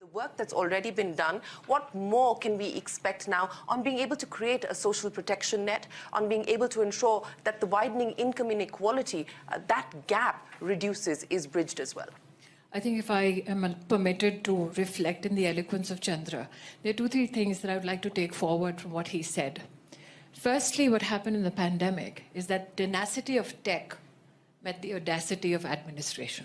The work that's already been done, what more can we expect now on being able to create a social protection net, on being able to ensure that the widening income inequality, that gap reduces, is bridged as well? I think if I am permitted to reflect in the eloquence of Chandra, there are 2-3 things that I would like to take forward from what he said. Firstly, what happened in the pandemic is that tenacity of tech met the audacity of administration.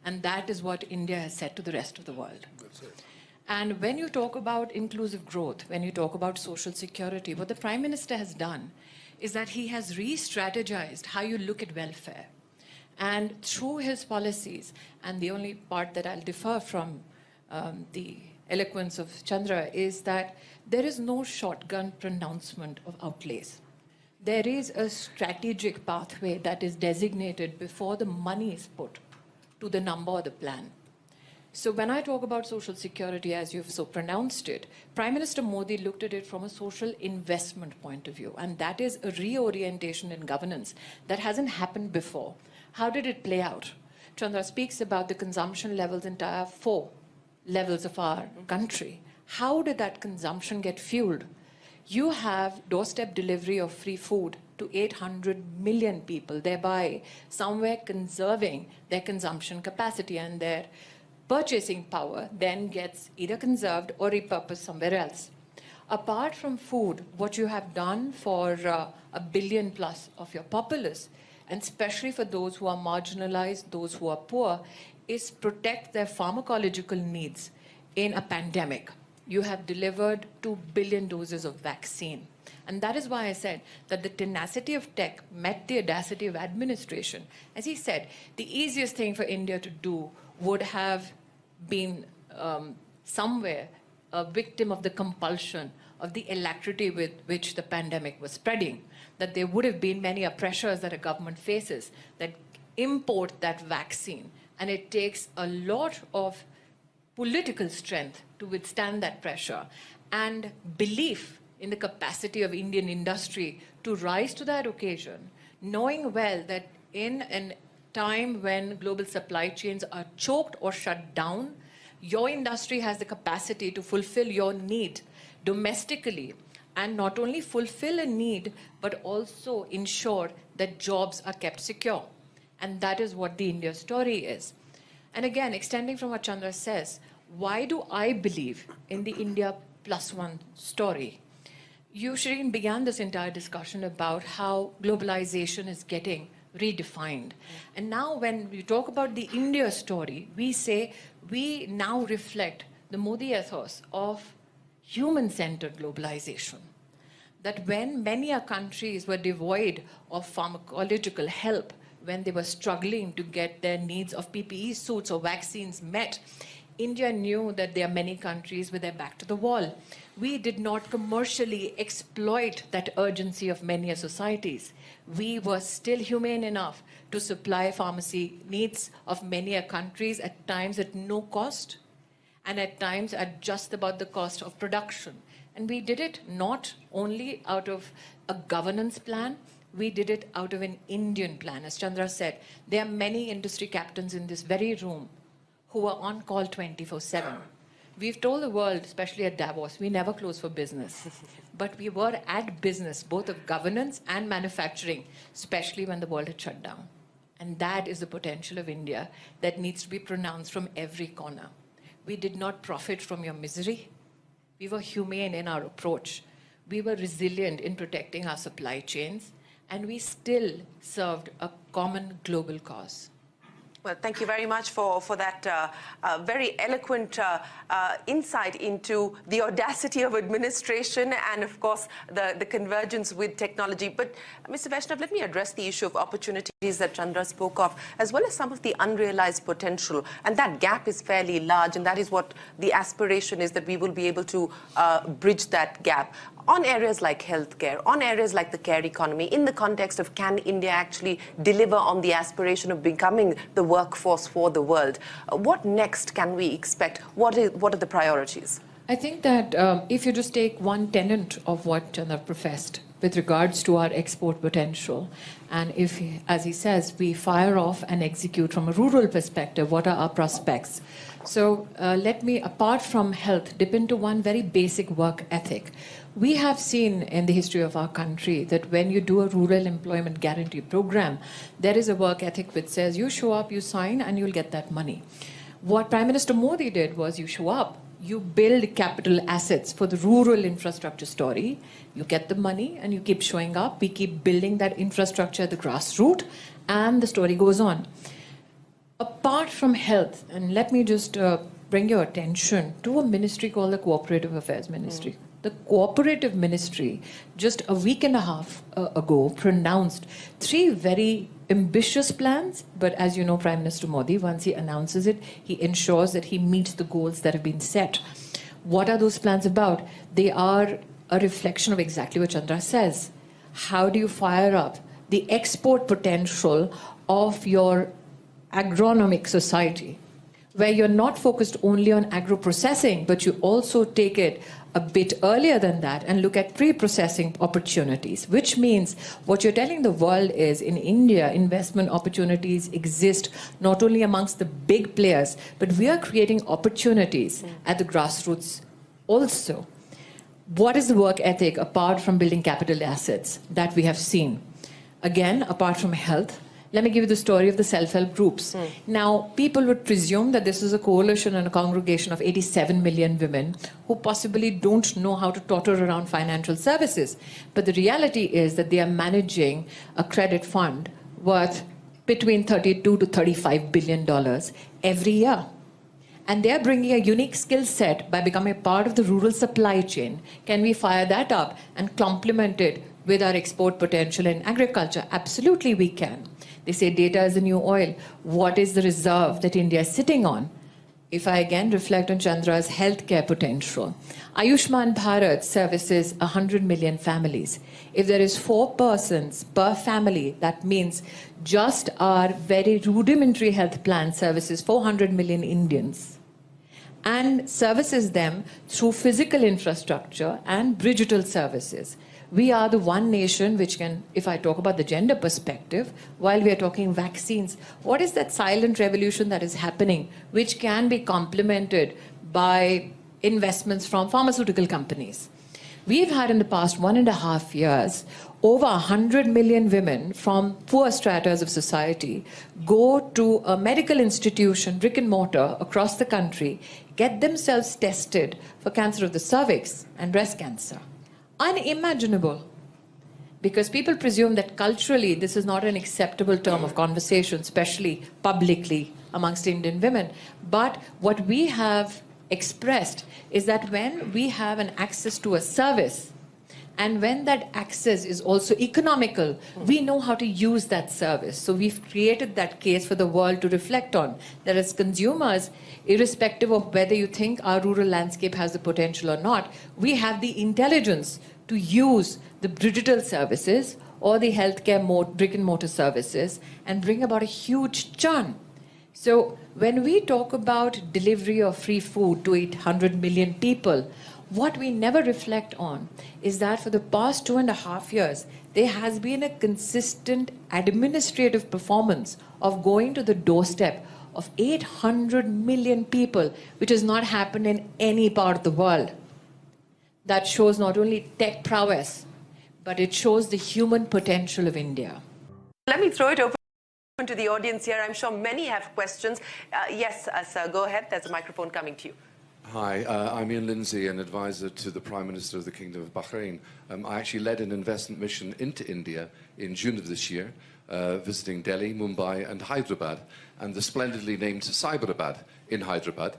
And that is what India has said to the rest of the world. That's it. And when you talk about inclusive growth, when you talk about social security, what the Prime Minister has done is that he has re-strategized how you look at welfare. And through his policies, and the only part that I'll differ from the eloquence of Chandra is that there is no shotgun pronouncement of outlays. There is a strategic pathway that is designated before the money is put to the number or the plan. So when I talk about social security, as you've so pronounced it, Prime Minister Modi looked at it from a social investment point of view, and that is a reorientation in governance that hasn't happened before. How did it play out? Chandra speaks about the consumption levels in Tier 4 levels of our country. How did that consumption get fueled? You have doorstep delivery of free food to 800 million people, thereby somewhere conserving their consumption capacity, and their purchasing power then gets either conserved or repurposed somewhere else. Apart from food, what you have done for 1 billion plus of your populace, and especially for those who are marginalized, those who are poor, is protect their pharmacological needs in a pandemic. You have delivered 2 billion doses of vaccine. And that is why I said that the tenacity of tech met the audacity of administration. As he said, the easiest thing for India to do would have been somewhere a victim of the compulsion of the alacrity with which the pandemic was spreading, that there would have been many pressures that a government faces that import that vaccine. And it takes a lot of political strength to withstand that pressure and belief in the capacity of Indian industry to rise to that occasion, knowing well that in a time when global supply chains are choked or shut down, your industry has the capacity to fulfill your need domestically, and not only fulfill a need, but also ensure that jobs are kept secure. And that is what the India story is. And again, extending from what Chandra says, why do I believe in the India +1 story? You, Shireen, began this entire discussion about how globalization is getting redefined. And now when we talk about the India story, we say we now reflect the Modi ethos of human-centered globalization. That when many countries were devoid of pharmacological help, when they were struggling to get their needs of PPE suits or vaccines met, India knew that there are many countries with their back to the wall. We did not commercially exploit that urgency of many societies. We were still humane enough to supply pharmacy needs of many countries, at times at no cost, and at times at just about the cost of production. And we did it not only out of a governance plan, we did it out of an Indian plan. As Chandra said, there are many industry captains in this very room who are on call 24/7. We've told the world, especially at Davos, we never close for business. But we were at business, both of governance and manufacturing, especially when the world had shut down. And that is the potential of India that needs to be pronounced from every corner. We did not profit from your misery. We were humane in our approach. We were resilient in protecting our supply chains. And we still served a common global cause. Well, thank you very much for that very eloquent insight into the audacity of administration and, of course, the convergence with technology. But, Mr. Vaishnav, let me address the issue of opportunities that Chandra spoke of, as well as some of the unrealized potential. And that gap is fairly large, and that is what the aspiration is, that we will be able to bridge that gap. On areas like healthcare, on areas like the care economy, in the context of can India actually deliver on the aspiration of becoming the workforce for the world, what next can we expect? What are the priorities? I think that if you just take one tenet of what Chandra professed, with regards to our export potential. And if, as he says, we fire off and execute from a rural perspective, what are our prospects? So let me, apart from health, dip into one very basic work ethic. We have seen in the history of our country that when you do a rural employment guarantee program, there is a work ethic which says you show up, you sign, and you'll get that money. What Prime Minister Modi did was you show up, you build capital assets for the rural infrastructure story, you get the money, and you keep showing up. We keep building that infrastructure at the grassroots, and the story goes on. Apart from health, and let me just bring your attention to a ministry called the Cooperative Affairs Ministry. The Cooperative Ministry, just a week and a half ago, pronounced 3 very ambitious plans, but as you know, Prime Minister Modi, once he announces it, he ensures that he meets the goals that have been set. What are those plans about? They are a reflection of exactly what Chandra says. How do you fire up the export potential of your agronomic society, where you're not focused only on agro-processing, but you also take it a bit earlier than that and look at pre-processing opportunities, which means what you're telling the world is in India, investment opportunities exist not only amongst the big players, but we are creating opportunities at the grassroots also. What is the work ethic apart from building capital assets that we have seen? Again, apart from health, let me give you the story of the self-help groups. Now, people would presume that this is a coalition and a congregation of 87 million women who possibly don't know how to totter around financial services. But the reality is that they are managing a credit fund worth between $32 to $35 billion every year. And they are bringing a unique skill set by becoming a part of the rural supply chain. Can we fire that up and complement it with our export potential in agriculture? Absolutely, we can. They say data is the new oil. What is the reserve that India is sitting on? If I again reflect on Chandra's healthcare potential, Ayushman Bharat services 100 million families. If there is 4 persons per family, that means just our very rudimentary health plan services 400 million Indians and services them through physical infrastructure and digital services. We are the one nation which can, if I talk about the gender perspective, while we are talking vaccines, what is that silent revolution that is happening which can be complemented by investments from pharmaceutical companies? We've had in the past 1.5 years, over 100 million women from poor stratas of society go to a medical institution, brick and mortar, across the country, get themselves tested for cancer of the cervix and breast cancer. Unimaginable. Because people presume that culturally this is not an acceptable term of conversation, especially publicly amongst Indian women. But what we have expressed is that when we have an access to a service, and when that access is also economical, we know how to use that service. So we've created that case for the world to reflect on. That as consumers, irrespective of whether you think our rural landscape has the potential or not, we have the intelligence to use the digital services or the healthcare brick and mortar services and bring about a huge churn. So when we talk about delivery of free food to 800 million people, what we never reflect on is that for the past 2.5 years, there has been a consistent administrative performance of going to the doorstep of 800 million people, which has not happened in any part of the world. That shows not only tech prowess, but it shows the human potential of India. Let me throw it open to the audience here. I'm sure many have questions. Yes, sir, go ahead. There's a microphone coming to you. Hi, I'm Ian Lindsay, an advisor to the Prime Minister of the Kingdom of Bahrain. I actually led an investment mission into India in June of this year, visiting Delhi, Mumbai and Hyderabad, and the splendidly named Cyberabad in Hyderabad.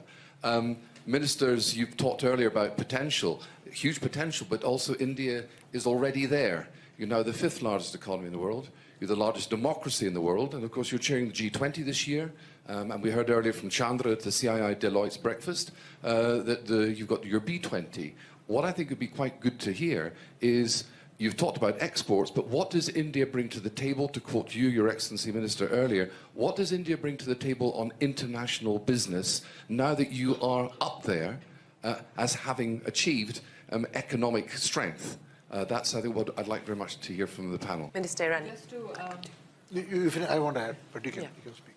Ministers, you've talked earlier about potential, huge potential, but also India is already there. You're now the 5th largest economy in the world. You're the largest democracy in the world. And of course, you're chairing the G20 this year. And we heard earlier from Chandra at the CII Deloitte's breakfast that you've got your B20. What I think would be quite good to hear is, you've talked about exports, but what does India bring to the table? To quote you, Your Excellency Minister, earlier, what does India bring to the table on international business now that you are up there as having achieved economic strength? That's, I think, what I'd like very much to hear from the panel. Minister Irani. Just to, I want to add, but you can speak.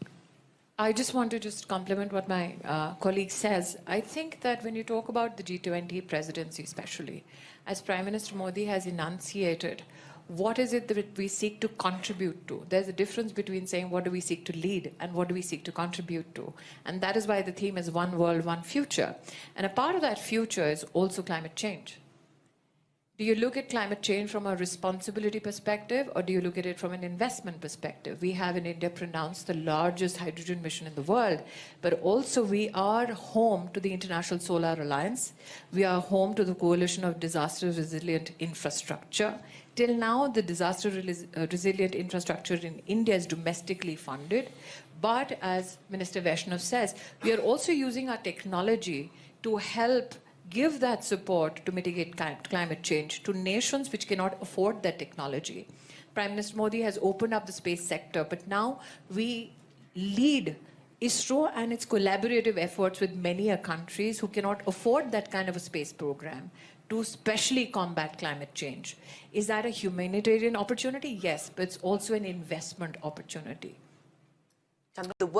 I just want to just compliment what my colleague says. I think that when you talk about the G20 presidency especially, as Prime Minister Modi has enunciated, what is it that we seek to contribute to? There's a difference between saying what do we seek to lead and what do we seek to contribute to. And that is why the theme is one world, one future. And a part of that future is also climate change. Do you look at climate change from a responsibility perspective, or do you look at it from an investment perspective? We have in India pronounced the largest hydrogen mission in the world, but also we are home to the International Solar Alliance. We are home to the Coalition of Disaster Resilient Infrastructure. Till now, the disaster resilient infrastructure in India is domestically funded. But as Minister Vaishnav says, we are also using our technology to help give that support to mitigate climate change to nations which cannot afford that technology. Prime Minister Modi has opened up the space sector, but now we lead ISRO and its collaborative efforts with many countries who cannot afford that kind of a space program to specially combat climate change. Is that a humanitarian opportunity? Yes, but it's also an investment opportunity. The work